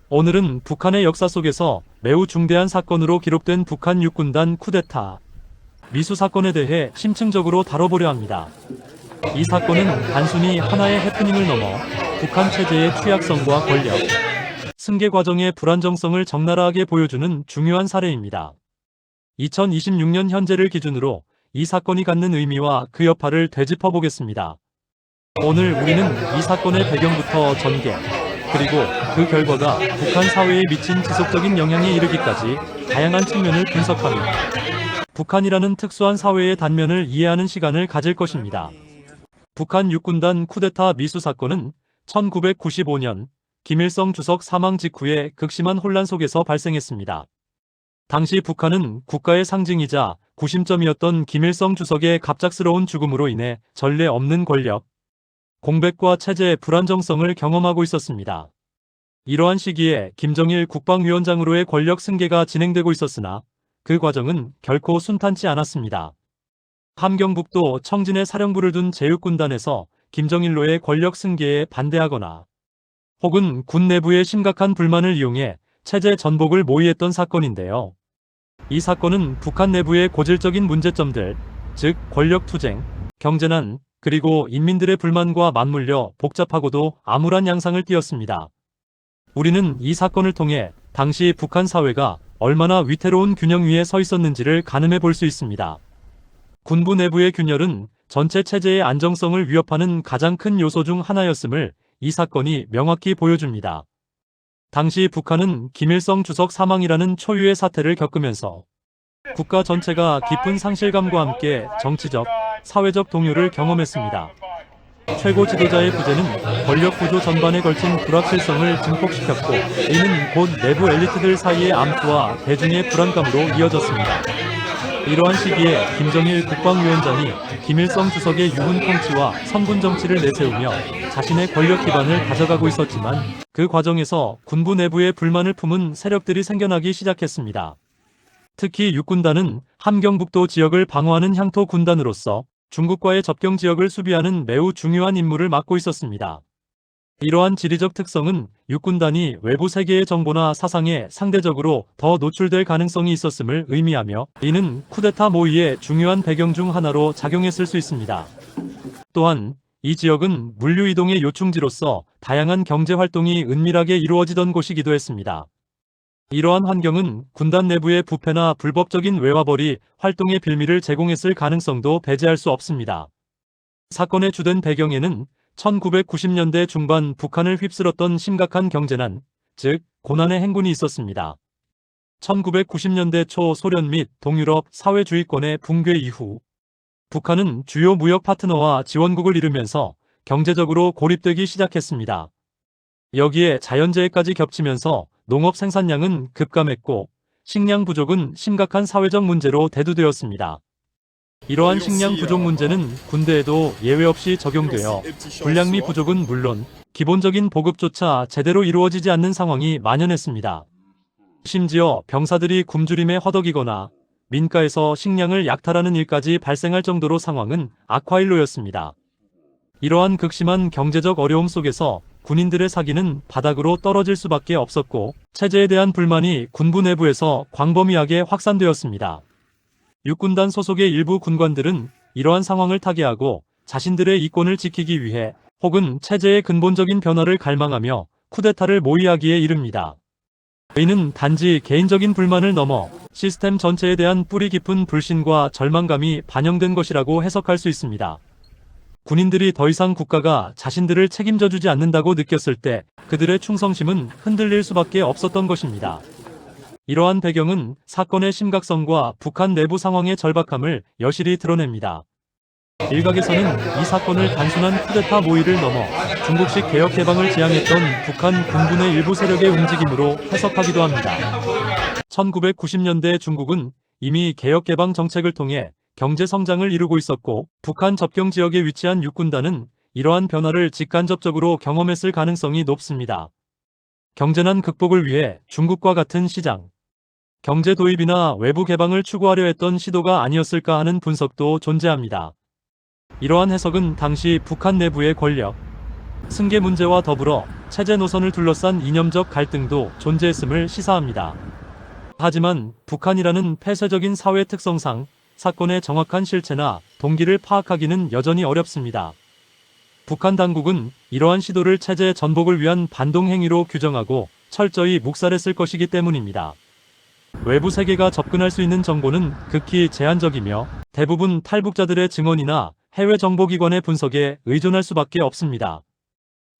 오늘은 북한의 역사 속에서 매우 중대한 사건으로 기록된 북한 육군단 쿠데타 미수 사건에 대해 심층적으로 다뤄보려 합니다. 이 사건은 단순히 하나의 해프닝을 넘어 북한 체제의 취약성과 권력, 승계 과정의 불안정성을 적나라하게 보여주는 중요한 사례입니다. 2026년 현재를 기준으로 이 사건이 갖는 의미와 그 여파를 되짚어 보겠습니다. 오늘 우리는 이 사건의 배경부터 전개, 그리고 그 결과가 북한 사회에 미친 지속적인 영향에 이르기까지 다양한 측면을 분석하며 북한이라는 특수한 사회의 단면을 이해하는 시간을 가질 것입니다. 북한 육군단 쿠데타 미수 사건은 1995년 김일성 주석 사망 직후에 극심한 혼란 속에서 발생했습니다. 당시 북한은 국가의 상징이자 구심점이었던 김일성 주석의 갑작스러운 죽음으로 인해 전례 없는 권력, 공백과 체제의 불안정성을 경험하고 있었습니다. 이러한 시기에 김정일 국방위원장으로의 권력 승계가 진행되고 있었으나 그 과정은 결코 순탄치 않았습니다. 함경북도 청진에 사령부를 둔 제육군단에서 김정일로의 권력 승계에 반대하거나 혹은 군 내부의 심각한 불만을 이용해 체제 전복을 모의했던 사건인데요. 이 사건은 북한 내부의 고질적인 문제점들, 즉 권력투쟁, 경제난, 그리고 인민들의 불만과 맞물려 복잡하고도 암울한 양상을 띠었습니다. 우리는 이 사건을 통해 당시 북한 사회가 얼마나 위태로운 균형 위에 서 있었는지를 가늠해 볼 수 있습니다. 군부 내부의 균열은 전체 체제의 안정성을 위협하는 가장 큰 요소 중 하나였음을 이 사건이 명확히 보여줍니다. 당시 북한은 김일성 주석 사망이라는 초유의 사태를 겪으면서 국가 전체가 깊은 상실감과 함께 정치적, 사회적 동요를 경험했습니다. 최고 지도자의 부재는 권력 구조 전반에 걸친 불확실성을 증폭시켰고, 이는 곧 내부 엘리트들 사이의 암투와 대중의 불안감으로 이어졌습니다. 이러한 시기에 김정일 국방위원장이 김일성 주석의 유군 통치와 성군 정치를 내세우며 자신의 권력 기반을 가져가고 있었지만, 그 과정에서 군부 내부의 불만을 품은 세력들이 생겨나기 시작했습니다. 특히 육군단은 함경북도 지역을 방어하는 향토 군단으로서 중국과의 접경 지역을 수비하는 매우 중요한 임무를 맡고 있었습니다. 이러한 지리적 특성은 육군단이 외부 세계의 정보나 사상에 상대적으로 더 노출될 가능성이 있었음을 의미하며, 이는 쿠데타 모의의 중요한 배경 중 하나로 작용했을 수 있습니다. 또한 이 지역은 물류 이동의 요충지로서 다양한 경제 활동이 은밀하게 이루어지던 곳이기도 했습니다. 이러한 환경은 군단 내부의 부패나 불법적인 외화벌이 활동의 빌미를 제공했을 가능성도 배제할 수 없습니다. 사건의 주된 배경에는 1990년대 중반 북한을 휩쓸었던 심각한 경제난, 즉 고난의 행군이 있었습니다. 1990년대 초 소련 및 동유럽 사회주의권의 붕괴 이후 북한은 주요 무역 파트너와 지원국을 잃으면서 경제적으로 고립되기 시작했습니다. 여기에 자연재해까지 겹치면서 농업 생산량은 급감했고 식량 부족은 심각한 사회적 문제로 대두되었습니다. 이러한 식량 부족 문제는 군대에도 예외 없이 적용되어 불량미 부족은 물론 기본적인 보급조차 제대로 이루어지지 않는 상황이 만연했습니다. 심지어 병사들이 굶주림에 허덕이거나 민가에서 식량을 약탈하는 일까지 발생할 정도로 상황은 악화일로였습니다. 이러한 극심한 경제적 어려움 속에서 군인들의 사기는 바닥으로 떨어질 수밖에 없었고, 체제에 대한 불만이 군부 내부에서 광범위하게 확산되었습니다. 육군단 소속의 일부 군관들은 이러한 상황을 타개하고 자신들의 이권을 지키기 위해 혹은 체제의 근본적인 변화를 갈망하며 쿠데타를 모의하기에 이릅니다. 이는 단지 개인적인 불만을 넘어 시스템 전체에 대한 뿌리 깊은 불신과 절망감이 반영된 것이라고 해석할 수 있습니다. 군인들이 더 이상 국가가 자신들을 책임져주지 않는다고 느꼈을 때 그들의 충성심은 흔들릴 수밖에 없었던 것입니다. 이러한 배경은 사건의 심각성과 북한 내부 상황의 절박함을 여실히 드러냅니다. 일각에서는 이 사건을 단순한 쿠데타 모의를 넘어 중국식 개혁 해방을 지향했던 북한 군군의 일부 세력의 움직임으로 해석하기도 합니다. 1990년대 중국은 이미 개혁 개방 정책을 통해 경제 성장을 이루고 있었고, 북한 접경 지역에 위치한 육군단은 이러한 변화를 직간접적으로 경험했을 가능성이 높습니다. 경제난 극복을 위해 중국과 같은 시장, 경제 도입이나 외부 개방을 추구하려 했던 시도가 아니었을까 하는 분석도 존재합니다. 이러한 해석은 당시 북한 내부의 권력, 승계 문제와 더불어 체제 노선을 둘러싼 이념적 갈등도 존재했음을 시사합니다. 하지만 북한이라는 폐쇄적인 사회 특성상 사건의 정확한 실체나 동기를 파악하기는 여전히 어렵습니다. 북한 당국은 이러한 시도를 체제 전복을 위한 반동 행위로 규정하고 철저히 묵살했을 것이기 때문입니다. 외부 세계가 접근할 수 있는 정보는 극히 제한적이며 대부분 탈북자들의 증언이나 해외 정보기관의 분석에 의존할 수밖에 없습니다.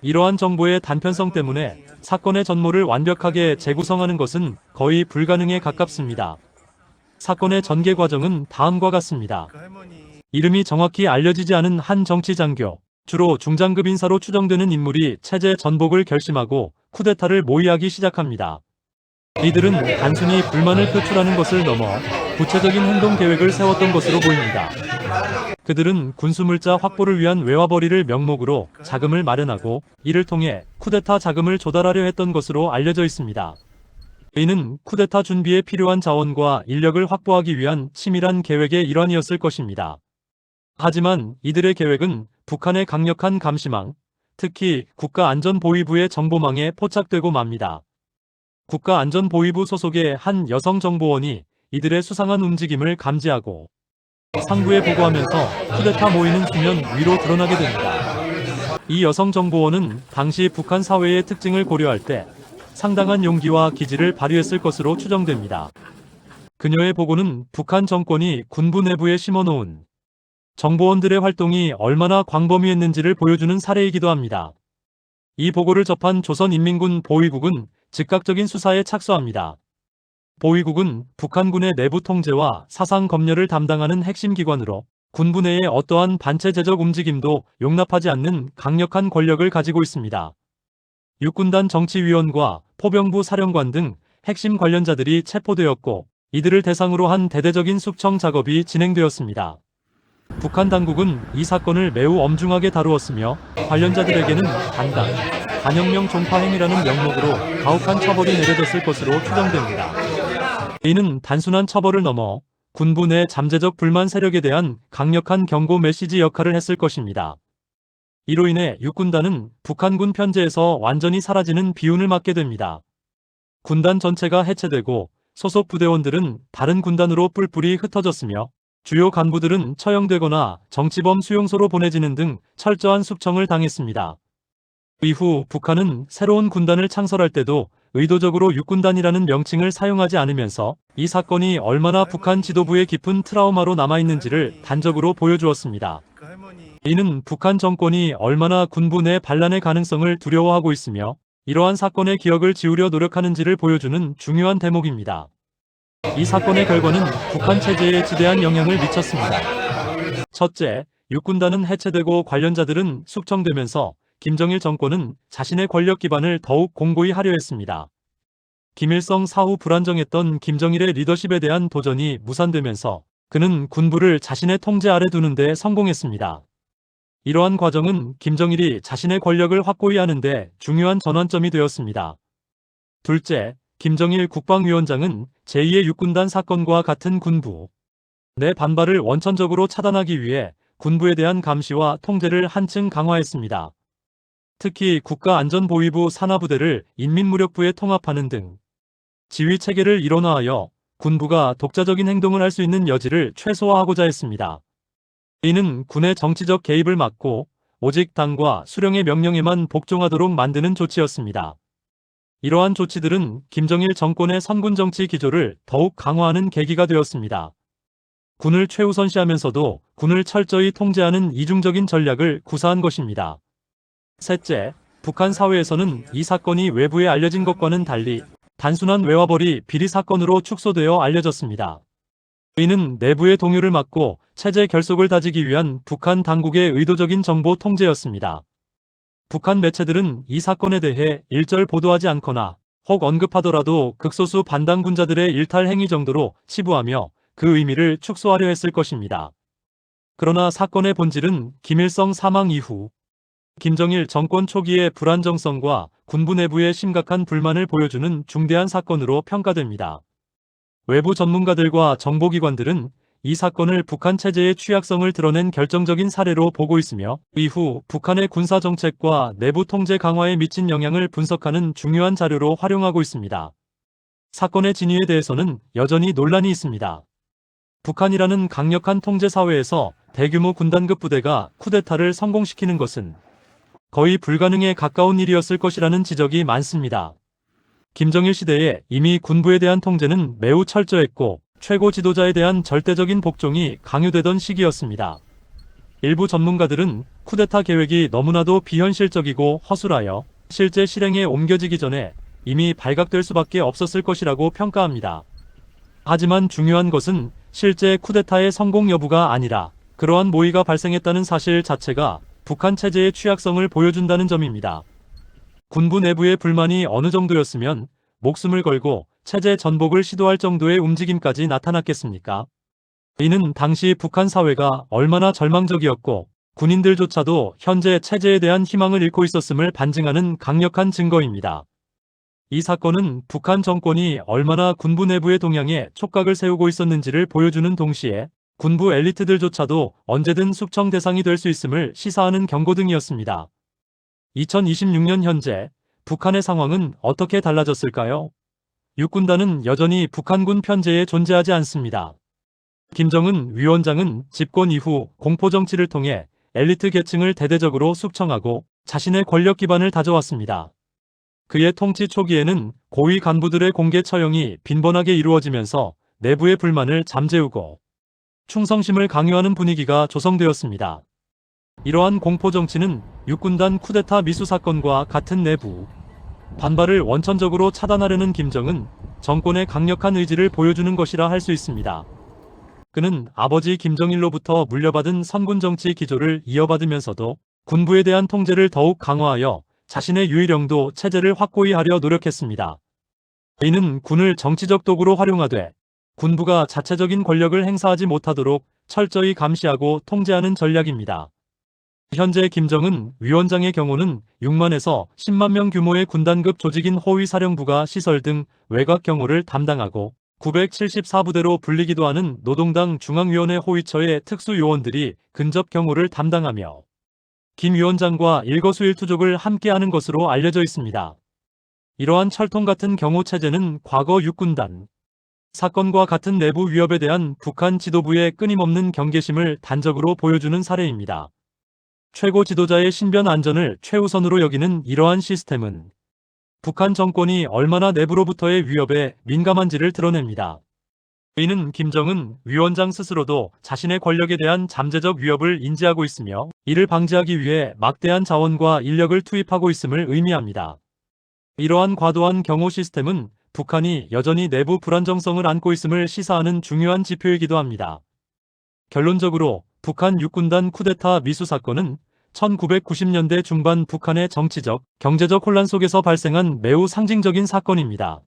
이러한 정보의 단편성 때문에 사건의 전모를 완벽하게 재구성하는 것은 거의 불가능에 가깝습니다. 사건의 전개 과정은 다음과 같습니다. 이름이 정확히 알려지지 않은 한 정치 장교, 주로 중장급 인사로 추정되는 인물이 체제 전복을 결심하고 쿠데타를 모의하기 시작합니다. 이들은 단순히 불만을 표출하는 것을 넘어 구체적인 행동 계획을 세웠던 것으로 보입니다. 그들은 군수물자 확보를 위한 외화벌이를 명목으로 자금을 마련하고 이를 통해 쿠데타 자금을 조달하려 했던 것으로 알려져 있습니다. 이는 쿠데타 준비에 필요한 자원과 인력을 확보하기 위한 치밀한 계획의 일환이었을 것입니다. 하지만 이들의 계획은 북한의 강력한 감시망, 특히 국가안전보위부의 정보망에 포착되고 맙니다. 국가안전보위부 소속의 한 여성 정보원이 이들의 수상한 움직임을 감지하고 상부에 보고하면서 쿠데타 모의는 수면 위로 드러나게 됩니다. 이 여성 정보원은 당시 북한 사회의 특징을 고려할 때 상당한 용기와 기지를 발휘했을 것으로 추정됩니다. 그녀의 보고는 북한 정권이 군부 내부에 심어놓은 정보원들의 활동이 얼마나 광범위했는지를 보여주는 사례이기도 합니다. 이 보고를 접한 조선인민군 보위국은 즉각적인 수사에 착수합니다. 보위국은 북한군의 내부 통제와 사상 검열을 담당하는 핵심 기관으로 군부 내의 어떠한 반체제적 움직임도 용납하지 않는 강력한 권력을 가지고 있습니다. 육군단 정치위원과 포병부 사령관 등 핵심 관련자들이 체포되었고 이들을 대상으로 한 대대적인 숙청 작업이 진행되었습니다. 북한 당국은 이 사건을 매우 엄중하게 다루었으며 관련자들에게는 반당, 반혁명 종파 행위라는 명목으로 가혹한 처벌이 내려졌을 것으로 추정됩니다. 이는 단순한 처벌을 넘어 군부 내 잠재적 불만 세력에 대한 강력한 경고 메시지 역할을 했을 것입니다. 이로 인해 육군단은 북한군 편제에서 완전히 사라지는 비운을 맞게 됩니다. 군단 전체가 해체되고 소속 부대원들은 다른 군단으로 뿔뿔이 흩어졌으며 주요 간부들은 처형되거나 정치범 수용소로 보내지는 등 철저한 숙청을 당했습니다. 이후 북한은 새로운 군단을 창설할 때도 의도적으로 육군단이라는 명칭을 사용하지 않으면서 이 사건이 얼마나 북한 지도부의 깊은 트라우마로 남아있는지를 단적으로 보여주었습니다. 이는 북한 정권이 얼마나 군부 내 반란의 가능성을 두려워하고 있으며 이러한 사건의 기억을 지우려 노력하는지를 보여주는 중요한 대목입니다. 이 사건의 결과는 북한 체제에 지대한 영향을 미쳤습니다. 첫째, 육군단은 해체되고 관련자들은 숙청되면서 김정일 정권은 자신의 권력 기반을 더욱 공고히 하려 했습니다. 김일성 사후 불안정했던 김정일의 리더십에 대한 도전이 무산되면서 그는 군부를 자신의 통제 아래 두는 데 성공했습니다. 이러한 과정은 김정일이 자신의 권력을 확고히 하는 데 중요한 전환점이 되었습니다. 둘째, 김정일 국방위원장은 제2의 육군단 사건과 같은 군부 내 반발을 원천적으로 차단하기 위해 군부에 대한 감시와 통제를 한층 강화했습니다. 특히 국가안전보위부 산하부대를 인민무력부에 통합하는 등 지휘체계를 일원화하여 군부가 독자적인 행동을 할 수 있는 여지를 최소화하고자 했습니다. 이는 군의 정치적 개입을 막고 오직 당과 수령의 명령에만 복종하도록 만드는 조치였습니다. 이러한 조치들은 김정일 정권의 선군정치 기조를 더욱 강화하는 계기가 되었습니다. 군을 최우선시하면서도 군을 철저히 통제하는 이중적인 전략을 구사한 것입니다. 셋째, 북한 사회에서는 이 사건이 외부에 알려진 것과는 달리 단순한 외화벌이 비리 사건으로 축소되어 알려졌습니다. 이는 내부의 동요를 막고 체제 결속을 다지기 위한 북한 당국의 의도적인 정보 통제였습니다. 북한 매체들은 이 사건에 대해 일절 보도하지 않거나 혹 언급하더라도 극소수 반당군자들의 일탈 행위 정도로 치부하며 그 의미를 축소하려 했을 것입니다. 그러나 사건의 본질은 김일성 사망 이후 김정일 정권 초기의 불안정성과 군부 내부의 심각한 불만을 보여주는 중대한 사건으로 평가됩니다. 외부 전문가들과 정보기관들은 이 사건을 북한 체제의 취약성을 드러낸 결정적인 사례로 보고 있으며 이후 북한의 군사 정책과 내부 통제 강화에 미친 영향을 분석하는 중요한 자료로 활용하고 있습니다. 사건의 진위에 대해서는 여전히 논란이 있습니다. 북한이라는 강력한 통제 사회에서 대규모 군단급 부대가 쿠데타를 성공시키는 것은 거의 불가능에 가까운 일이었을 것이라는 지적이 많습니다. 김정일 시대에 이미 군부에 대한 통제는 매우 철저했고 최고 지도자에 대한 절대적인 복종이 강요되던 시기였습니다. 일부 전문가들은 쿠데타 계획이 너무나도 비현실적이고 허술하여 실제 실행에 옮겨지기 전에 이미 발각될 수밖에 없었을 것이라고 평가합니다. 하지만 중요한 것은 실제 쿠데타의 성공 여부가 아니라 그러한 모의가 발생했다는 사실 자체가 북한 체제의 취약성을 보여준다는 점입니다. 군부 내부의 불만이 어느 정도였으면 목숨을 걸고 체제 전복을 시도할 정도의 움직임까지 나타났겠습니까? 이는 당시 북한 사회가 얼마나 절망적이었고 군인들조차도 현재 체제에 대한 희망을 잃고 있었음을 반증하는 강력한 증거입니다. 이 사건은 북한 정권이 얼마나 군부 내부의 동향에 촉각을 세우고 있었는지를 보여주는 동시에 군부 엘리트들조차도 언제든 숙청 대상이 될 수 있음을 시사하는 경고등이었습니다. 2026년 현재 북한의 상황은 어떻게 달라졌을까요? 육군단은 여전히 북한군 편제에 존재하지 않습니다. 김정은 위원장은 집권 이후 공포정치를 통해 엘리트 계층을 대대적으로 숙청하고 자신의 권력 기반을 다져왔습니다. 그의 통치 초기에는 고위 간부들의 공개 처형이 빈번하게 이루어지면서 내부의 불만을 잠재우고 충성심을 강요하는 분위기가 조성되었습니다. 이러한 공포정치는 육군단 쿠데타 미수 사건과 같은 내부 반발을 원천적으로 차단하려는 김정은 정권의 강력한 의지를 보여주는 것이라 할 수 있습니다. 그는 아버지 김정일로부터 물려받은 선군정치 기조를 이어받으면서도 군부에 대한 통제를 더욱 강화하여 자신의 유일영도 체제를 확고히 하려 노력했습니다. 이는 군을 정치적 도구로 활용하되 군부가 자체적인 권력을 행사하지 못하도록 철저히 감시하고 통제하는 전략입니다. 현재 김정은 위원장의 경우는 6만에서 10만 명 규모의 군단급 조직인 호위사령부가 시설 등 외곽 경호를 담당하고 974부대로 불리기도 하는 노동당 중앙위원회 호위처의 특수요원들이 근접 경호를 담당하며 김 위원장과 일거수일투족을 함께하는 것으로 알려져 있습니다. 이러한 철통 같은 경호 체제는 과거 육군단 사건과 같은 내부 위협에 대한 북한 지도부의 끊임없는 경계심을 단적으로 보여주는 사례입니다. 최고 지도자의 신변 안전을 최우선으로 여기는 이러한 시스템은 북한 정권이 얼마나 내부로부터의 위협에 민감한지를 드러냅니다. 이는 김정은 위원장 스스로도 자신의 권력에 대한 잠재적 위협을 인지하고 있으며 이를 방지하기 위해 막대한 자원과 인력을 투입하고 있음을 의미합니다. 이러한 과도한 경호 시스템은 북한이 여전히 내부 불안정성을 안고 있음을 시사하는 중요한 지표이기도 합니다. 결론적으로 북한 육군단 쿠데타 미수 사건은 1990년대 중반 북한의 정치적, 경제적 혼란 속에서 발생한 매우 상징적인 사건입니다.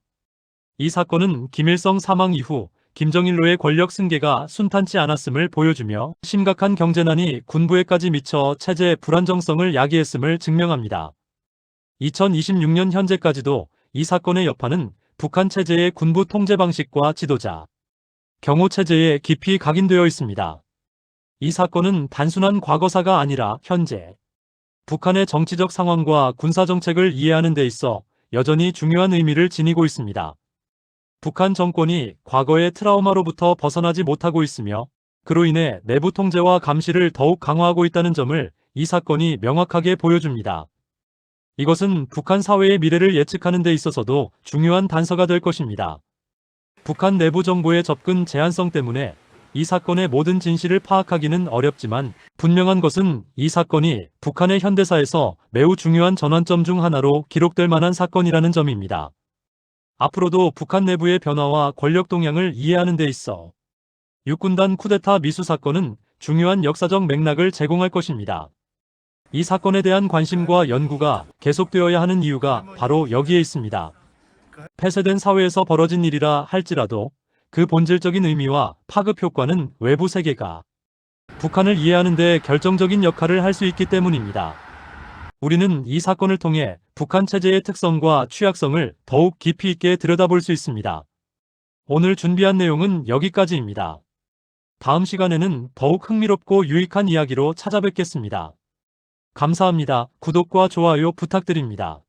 이 사건은 김일성 사망 이후 김정일로의 권력 승계가 순탄치 않았음을 보여주며 심각한 경제난이 군부에까지 미쳐 체제 불안정성을 야기했음을 증명합니다. 2026년 현재까지도 이 사건의 여파는 북한 체제의 군부 통제 방식과 지도자, 경호 체제에 깊이 각인되어 있습니다. 이 사건은 단순한 과거사가 아니라 현재 북한의 정치적 상황과 군사정책을 이해하는 데 있어 여전히 중요한 의미를 지니고 있습니다. 북한 정권이 과거의 트라우마로부터 벗어나지 못하고 있으며 그로 인해 내부 통제와 감시를 더욱 강화하고 있다는 점을 이 사건이 명확하게 보여줍니다. 이것은 북한 사회의 미래를 예측하는 데 있어서도 중요한 단서가 될 것입니다. 북한 내부 정보의 접근 제한성 때문에 이 사건의 모든 진실을 파악하기는 어렵지만 분명한 것은 이 사건이 북한의 현대사에서 매우 중요한 전환점 중 하나로 기록될 만한 사건이라는 점입니다. 앞으로도 북한 내부의 변화와 권력 동향을 이해하는 데 있어 육군단 쿠데타 미수 사건은 중요한 역사적 맥락을 제공할 것입니다. 이 사건에 대한 관심과 연구가 계속되어야 하는 이유가 바로 여기에 있습니다. 폐쇄된 사회에서 벌어진 일이라 할지라도 그 본질적인 의미와 파급 효과는 외부 세계가 북한을 이해하는 데 결정적인 역할을 할 수 있기 때문입니다. 우리는 이 사건을 통해 북한 체제의 특성과 취약성을 더욱 깊이 있게 들여다볼 수 있습니다. 오늘 준비한 내용은 여기까지입니다. 다음 시간에는 더욱 흥미롭고 유익한 이야기로 찾아뵙겠습니다. 감사합니다. 구독과 좋아요 부탁드립니다.